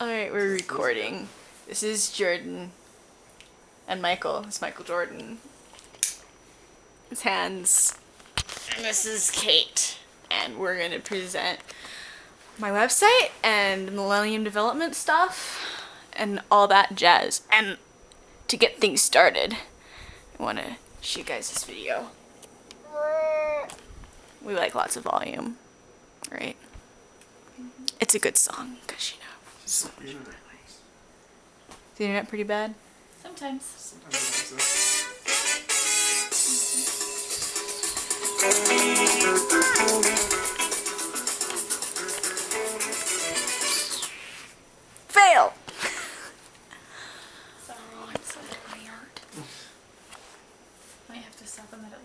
Alright, we're recording. This is Jordan. And Michael. It's Michael Jordan. His hands. And this is Kate. And we're going to present my website and Millennium Development stuff and all that jazz. And to get things started, I want to show you guys this video. We like lots of volume, right? It's a good song, because you know. So much better. Is the internet pretty bad? Sometimes. Fail! Sorry. Oh, it's so tired. Might have to stop them at it.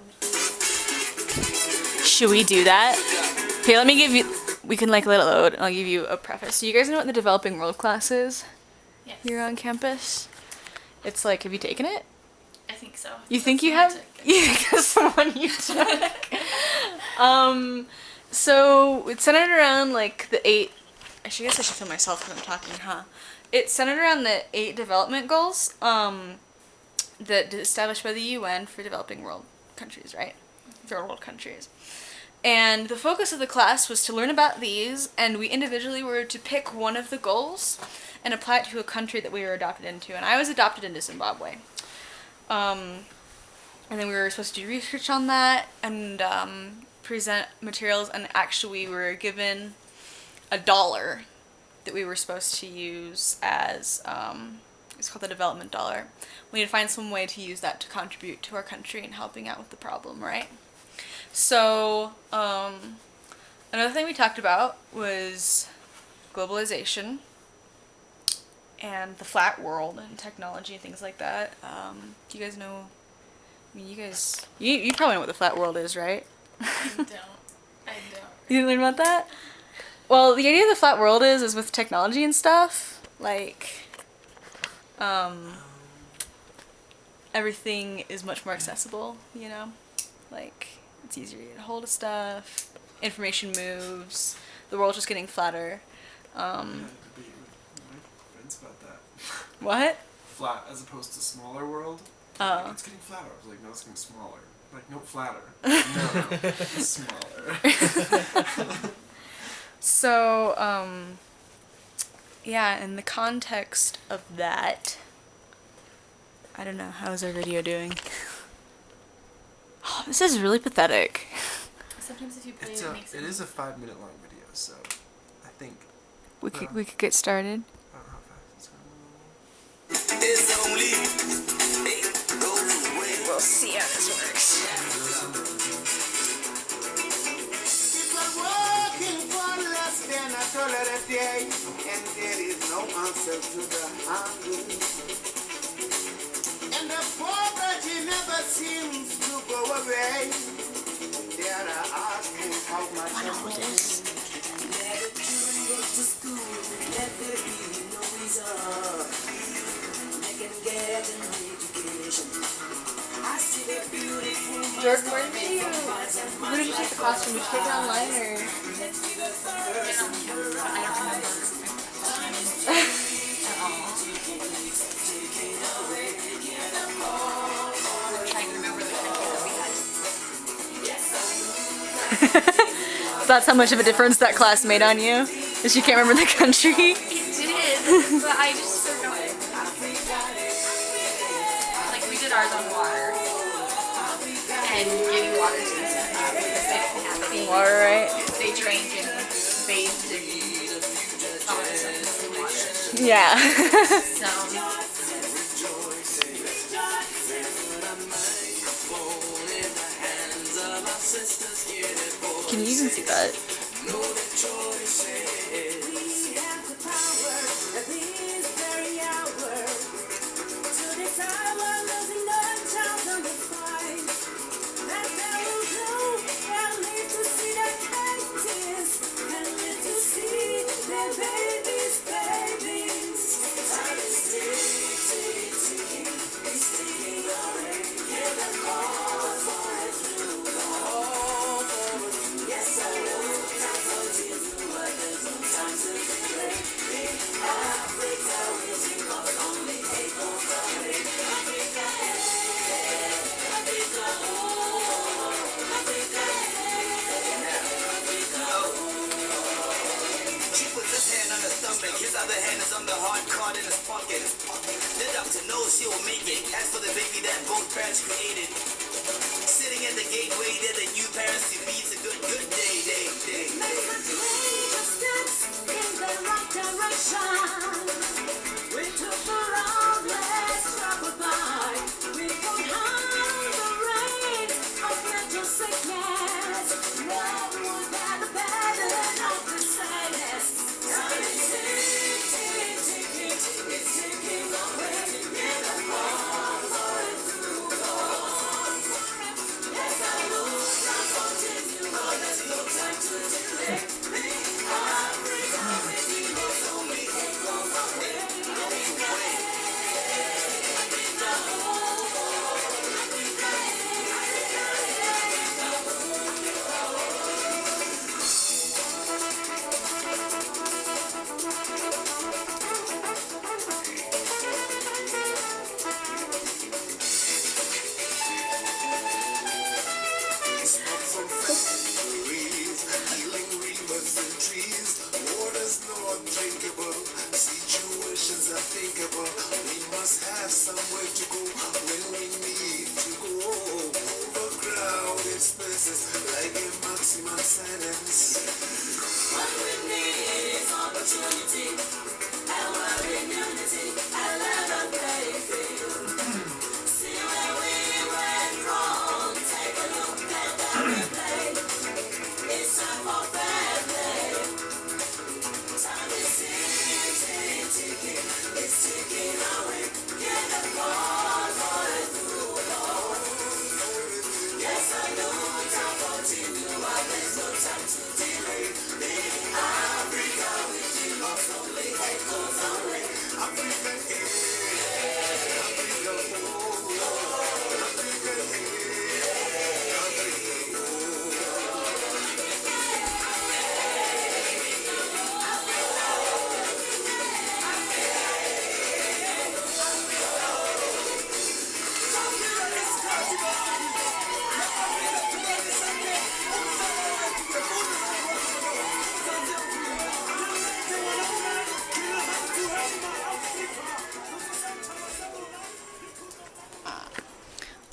Should we do that? Okay, let me give you... We can like let it load, and I'll give you a preface. So you guys know what the Developing World class is? Yes. Here on campus? It's like, have you taken it? I think so. You think you have? Yeah, because the one you took. So it's centered around like the 8. I guess I should film myself because I'm talking, huh? It's centered around the 8 development goals that established by the UN for developing world countries, right? Third world countries. And the focus of the class was to learn about these, and we individually were to pick one of the goals and apply it to a country that we were adopted into. And I was adopted into Zimbabwe. And then we were supposed to do research on that and present materials, and actually we were given $1 that we were supposed to use as, it's called the development dollar. We need to find some way to use that to contribute to our country and helping out with the problem, right? So, another thing we talked about was globalization and the flat world and technology and things like that. Do you guys know, I mean, you probably know what the flat world is, right? I don't. You didn't learn about that? Well, the idea of the flat world is with technology and stuff, like, everything is much more accessible, you know? Like, it's easier to get a hold of stuff, information moves, the world's just getting flatter. About that. What? Flat as opposed to smaller world. Oh. Like, it's getting flatter. I was like, no, it's getting smaller. Like, no, flatter. No, smaller. So, yeah, in the context of that, I don't know, how's our video doing? Oh, this is really pathetic. Sometimes if you play It is a 5-minute long video, so I think We could get started. I don't know how fast it's going. We'll see how this works. People working for less than $1 a day, and there is no answer to the hunger. And the poverty never seems to go away. They are asking how much of this. Let the children go to school, let there be no reason. They can get an education. I see the beautiful Jordan, where did you take the classroom? Did you take it online or? I don't remember at all. I'm trying to remember the country that we had. That's how much of a difference that class made on you? Is you can't remember the country? It did, but I just forgot it. Like, we did ours on water. And getting water to the stuff because they didn't have any. Water, right? They drank and bathed in all this stuff in water. Yeah. So, Can you even see that? other hand is on the hard card in his pocket. The doctor knows she will make it. As for the baby that both parents created, sitting at the gateway, they're the new parents to be. It's a good day, day, day, day. Steps in the right direction. We took the road less traveled by. We could hide the rain of mental sickness. Love would have the burden of the sadness. Time is ticking, it's ticking away. In the forward through God. Yes, I lose, I continue, but there's no time to delay. Smoke from factories, healing rivers and trees. Waters not drinkable, situations unthinkable. We must have somewhere to go when we need to go. Overcrowded spaces, like a maximum silence. What we need is opportunity, and we're in unity, and level playing field. See where we went wrong, take a look at the replay. It's time for fair play. Time is ticking, it's ticking away. Get the ball, going through all. Yes, I know time continue, but there's no time to delay. Africa with you, not slowly, it goes away. Africa, Africa,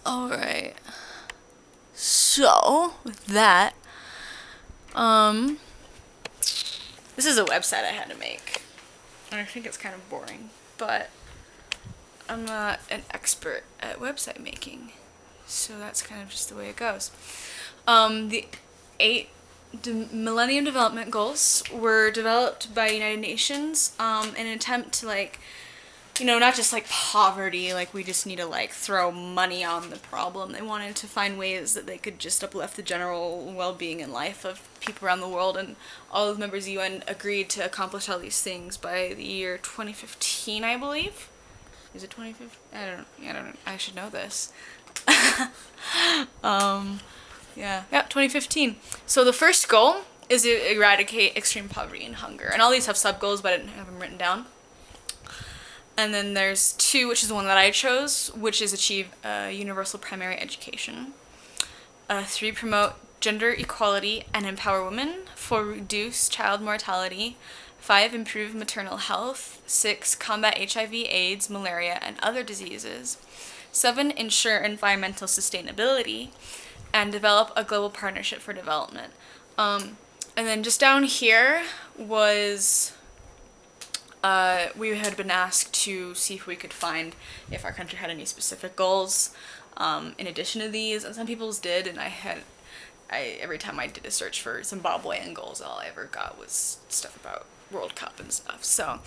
Alright. So, with that, this is a website I had to make. And I think it's kind of boring, but I'm not an expert at website making. So that's kind of just the way it goes. The 8 Millennium Development Goals were developed by United Nations in an attempt to, like, you know, not just like poverty, like we just need to like throw money on the problem. They wanted to find ways that they could just uplift the general well-being and life of people around the world, and all of the members of the UN agreed to accomplish all these things by the year 2015, I believe. Is it 2015? I don't know. I should know this. Yeah, 2015. So the first goal is to eradicate extreme poverty and hunger. And all these have sub-goals, but I didn't have them written down. And then there's 2, which is the one that I chose, which is achieve universal primary education. 3, promote gender equality and empower women. 4, reduce child mortality. 5, improve maternal health. 6, combat HIV, AIDS, malaria, and other diseases. 7, ensure environmental sustainability. And develop a global partnership for development. And then just down here was... we had been asked to see if we could find if our country had any specific goals in addition to these, and some people's did, and every time I did a search for Zimbabwean goals, all I ever got was stuff about World Cup and stuff, so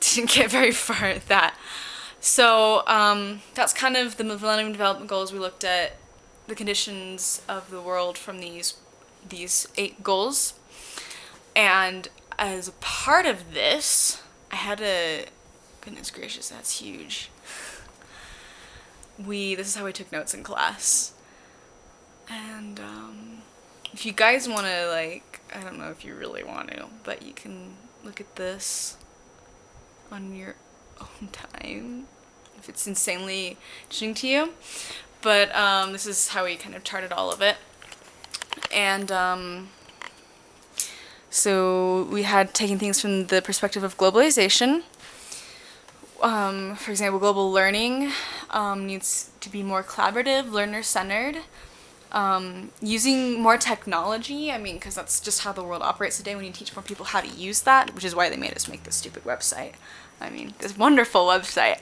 didn't get very far at that. So that's kind of the Millennium Development Goals. We looked at the conditions of the world from these 8 goals, and as a part of this, I had a... Goodness gracious, that's huge. This is how we took notes in class. And, if you guys want to, like, I don't know if you really want to, but you can look at this on your own time, if it's insanely interesting to you. But, this is how we kind of charted all of it. And, So we had taken things from the perspective of globalization. For example, global learning needs to be more collaborative, learner-centered. Using more technology, I mean, because that's just how the world operates today. We need to teach more people how to use that, which is why they made us make this stupid website. I mean, this wonderful website.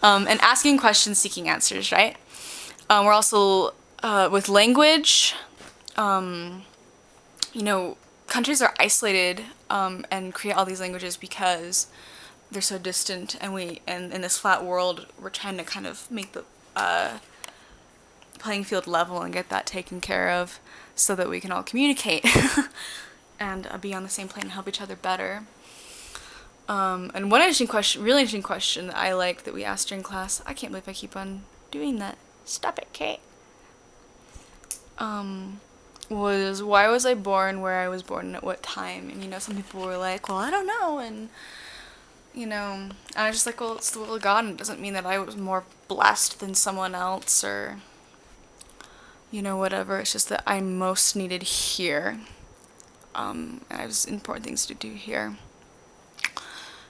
And asking questions, seeking answers, right? We're also, with language, you know, countries are isolated and create all these languages because they're so distant, and in this flat world, we're trying to kind of make the playing field level and get that taken care of so that we can all communicate and be on the same plane and help each other better. And one really interesting question that I liked that we asked during class, I can't believe I keep on doing that. Stop it, Kate. Was why was I born where I was born and at what time? And, you know, some people were like, well, I don't know, and, you know, and I was just like, well, it's the will of God, and it doesn't mean that I was more blessed than someone else, or, you know, whatever. It's just that I'm most needed here, and I have important things to do here.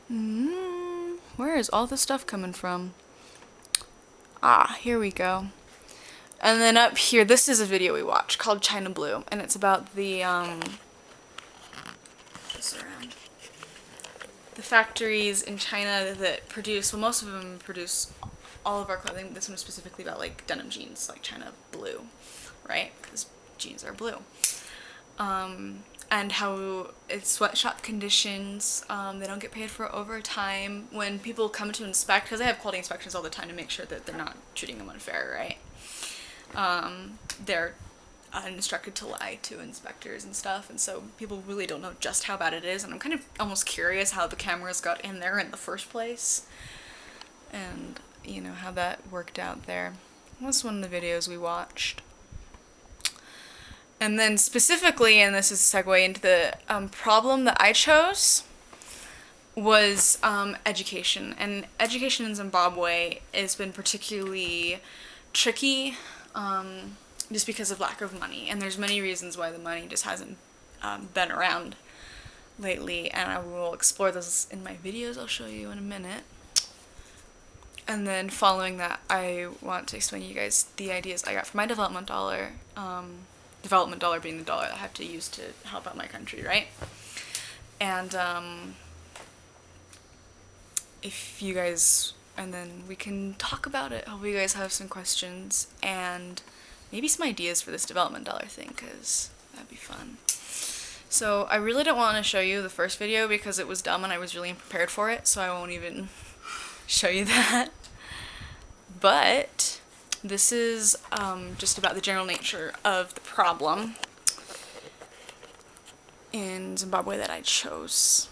Where is all this stuff coming from? Ah, here we go. And then up here, this is a video we watched called China Blue, and it's about the factories in China that produce, well, most of them produce all of our clothing. This one is specifically about, like, denim jeans, like China Blue, right? Because jeans are blue. And how it's sweatshop conditions, they don't get paid for overtime. When people come to inspect, because they have quality inspections all the time to make sure that they're not treating them unfair, right? They're instructed to lie to inspectors and stuff, and so people really don't know just how bad it is, and I'm kind of almost curious how the cameras got in there in the first place, and, you know, how that worked out there. That's one of the videos we watched. And then specifically, and this is a segue into the problem that I chose, was education. And education in Zimbabwe has been particularly tricky, just because of lack of money. And there's many reasons why the money just hasn't been around lately, and I will explore those in my videos I'll show you in a minute. And then following that, I want to explain to you guys the ideas I got for my development dollar. Development dollar being the dollar that I have to use to help out my country, right? And if you guys, and then we can talk about it. Hope you guys have some questions and maybe some ideas for this development dollar thing, because that'd be fun. So I really don't want to show you the first video because it was dumb and I was really unprepared for it, so I won't even show you that. But this is just about the general nature of the problem in Zimbabwe that I chose.